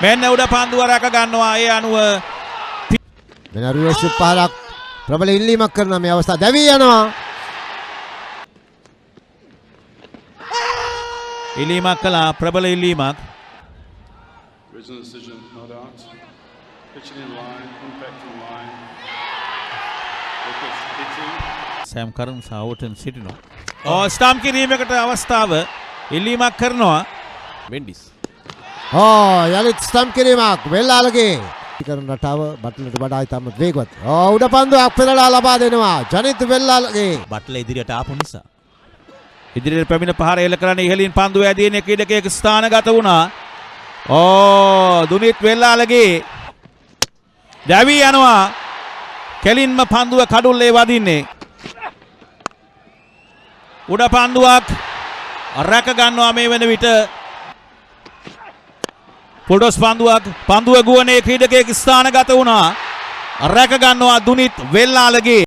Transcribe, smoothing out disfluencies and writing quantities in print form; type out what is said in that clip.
මෙන්න උඩ පන්දුව රැක ගන්නවා. ඒ අනුව මෙනරුවේ සුපාරක් ප්‍රබල ඉල්ලීමක් කරන මේ අවස්ථාව දැවී යනවා. ඉල්ලීමක් කළා ප්‍රබල ඉල්ලීමක්. Original decision not out. Pitching in line, impact in line. Wickets hitting. Sam Curran සවුටන් සිටිනවා. ස්ටම්ප් කිරීමකට අවස්ථාව ඉල්ලීමක් කරනවා. මෙන්ඩිස්. යලිත් ස්ටම්ප් කිරීමක් වෙල්ලාලගේ කරන රටාව බට්ලට වඩා ඉතාමත් වේගවත්. උඩ පන්දුවක් පෙරලා ලබා දෙනවා ජනිත් වෙල්ලාලගේ. බට්ල ඉදිරියට ආපු නිසා. ඉදිරියට පැමිණ පහර එල්ල කරන්න ඉහළින් පන්දුව ඇදීන ක්‍රීඩකයෙක් ස්ථානගත වුණා. දුනිත් වෙල්ලාලගේ දැවී යනවා. කෙලින්ම පන්දුව කඩුල්ලේ වදින්නේ. උඩ පන්දුවක් රැක ගන්නවා මේ වෙන විට. පොඩොස් පන්දුව ගුවනේ ක්‍රීඩකයෙක් ස්ථානගත වුණා. රැක ගන්නවා දුනිත් වෙල්ලාලගේ.